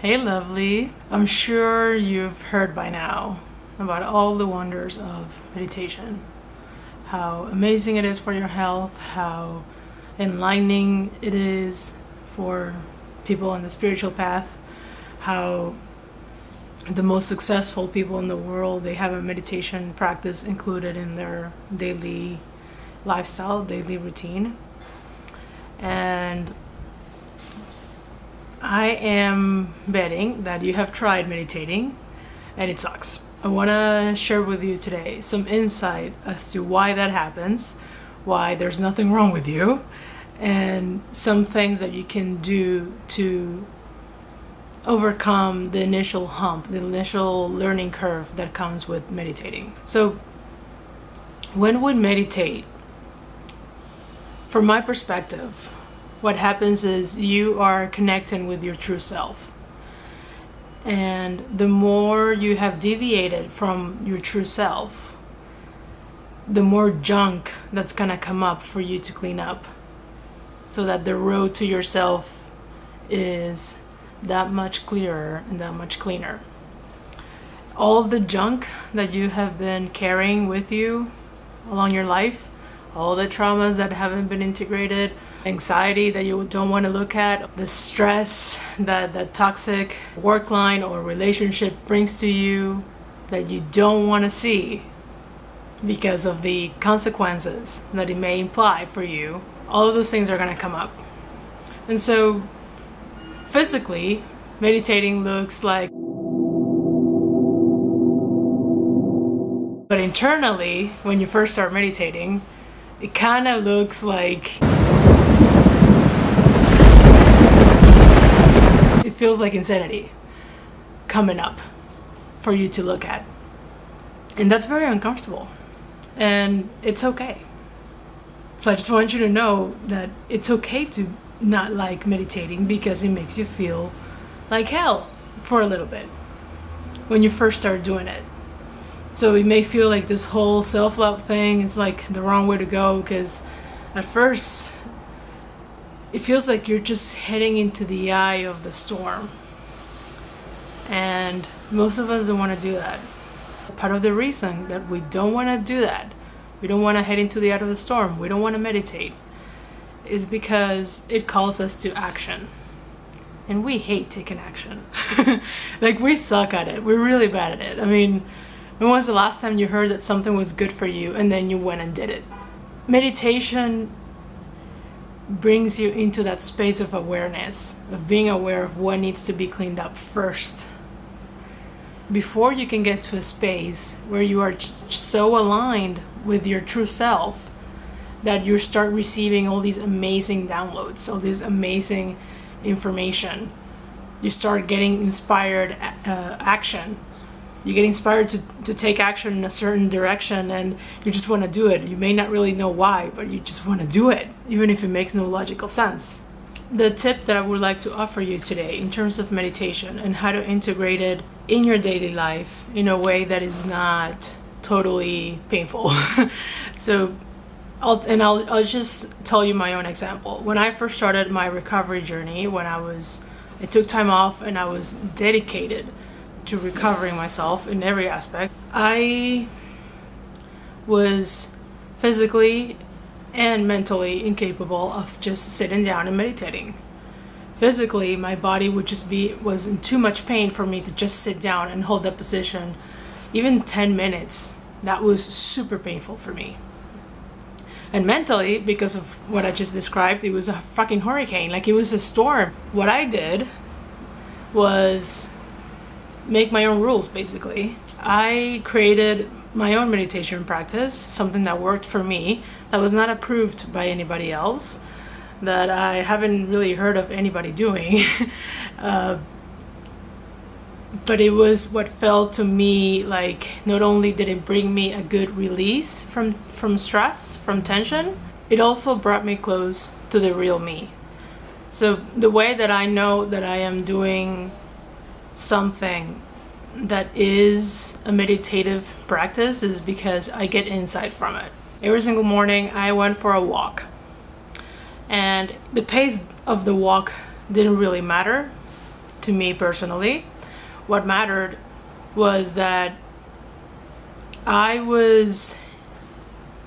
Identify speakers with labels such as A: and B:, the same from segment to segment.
A: Hey, lovely. I'm sure you've heard by now about all the wonders of meditation. How amazing it is for your health, how enlightening it is for people on the spiritual path, how the most successful people in the world, they have a meditation practice included in their daily lifestyle, daily routine. And I am betting that you have tried meditating and it sucks. I want to share with you today some insight as to why that happens, why there's nothing wrong with you, and some things that you can do to overcome the initial hump, the initial learning curve that comes with meditating. So, when we meditate, from my perspective, what happens is you are connecting with your true self. And the more you have deviated from your true self, the more junk that's gonna come up for you to clean up, so that the road to yourself is that much clearer and that much cleaner. All the junk that you have been carrying with you along your life, all the traumas that haven't been integrated, anxiety that you don't want to look at, the stress that that toxic work line or relationship brings to you that you don't want to see because of the consequences that it may imply for you, all of those things are going to come up. And so physically, meditating looks like, but internally, when you first start meditating, it kind of looks like, it feels like insanity coming up for you to look at. And that's very uncomfortable. And it's okay. So I just want you to know that it's okay to not like meditating because it makes you feel like hell for a little bit when you first start doing it. So it may feel like this whole self-love thing is like the wrong way to go, because at first it feels like you're just heading into the eye of the storm. And most of us don't want to do that. Part of the reason that we don't want to do that, we don't want to head into the eye of the storm, we don't want to meditate, is because it calls us to action. And we hate taking action. Like, we suck at it. We're really bad at it. I mean, when was the last time you heard that something was good for you and then you went and did it? Meditation brings you into that space of awareness, of being aware of what needs to be cleaned up first, before you can get to a space where you are so aligned with your true self that you start receiving all these amazing downloads, all this amazing information. You start getting inspired action. You get inspired to take action in a certain direction, and you just want to do it. You may not really know why, but you just want to do it, even if it makes no logical sense. The tip that I would like to offer you today in terms of meditation and how to integrate it in your daily life in a way that is not totally painful. So I'll just tell you my own example. When I first started my recovery journey, I took time off and I was dedicated to recovering myself in every aspect. I was physically and mentally incapable of just sitting down and meditating. Physically, my body was in too much pain for me to just sit down and hold that position. Even 10 minutes, that was super painful for me. And mentally, because of what I just described, it was a fucking hurricane. Like, it was a storm. What I did was make my own rules, basically. I created my own meditation practice, something that worked for me, that was not approved by anybody else, that I haven't really heard of anybody doing. But it was what felt to me like, not only did it bring me a good release from stress, from tension, it also brought me close to the real me. So the way that I know that I am doing something that is a meditative practice is because I get insight from it. Every single morning I went for a walk, and the pace of the walk didn't really matter to me personally. What mattered was that I was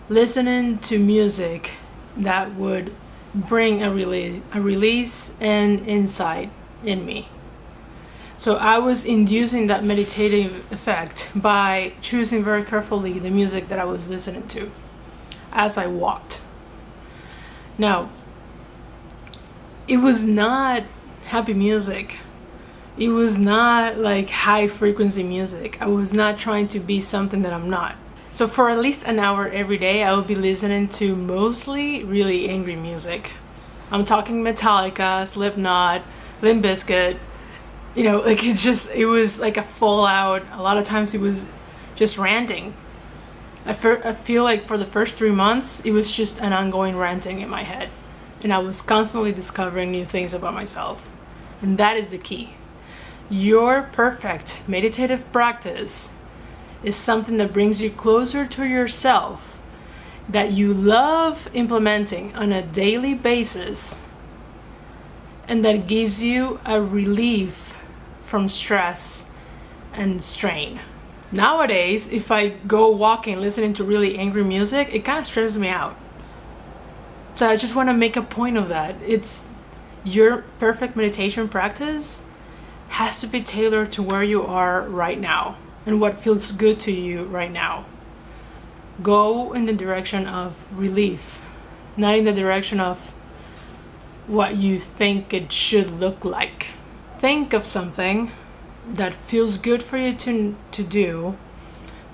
A: listening to music that would bring a release and insight in me. So I was inducing that meditative effect by choosing very carefully the music that I was listening to as I walked. Now, it was not happy music. It was not like high frequency music. I was not trying to be something that I'm not. So for at least an hour every day, I would be listening to mostly really angry music. I'm talking Metallica, Slipknot, Limp Bizkit. Like it was like a fallout. A lot of times it was just ranting. I feel like for the first 3 months, it was just an ongoing ranting in my head. And I was constantly discovering new things about myself. And that is the key. Your perfect meditative practice is something that brings you closer to yourself, that you love implementing on a daily basis, and that gives you a relief from stress and strain. Nowadays, if I go walking listening to really angry music, it kind of stresses me out. So I just want to make a point of that. It's your perfect meditation practice has to be tailored to where you are right now and what feels good to you right now. Go in the direction of relief, not in the direction of what you think it should look like. Think of something that feels good for you to do,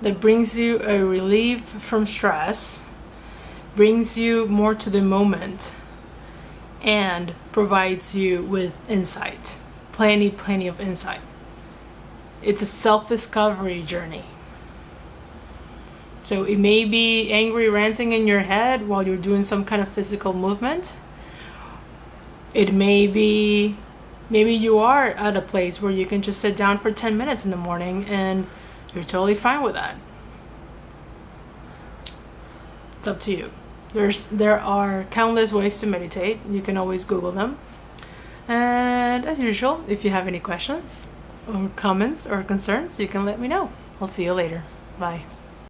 A: that brings you a relief from stress, brings you more to the moment, and provides you with insight. Plenty of insight. It's a self-discovery journey. So it may be angry ranting in your head while you're doing some kind of physical movement. It may be, maybe you are at a place where you can just sit down for 10 minutes in the morning and you're totally fine with that. It's up to you. There are countless ways to meditate. You can always Google them. And as usual, if you have any questions or comments or concerns, you can let me know. I'll see you later. Bye.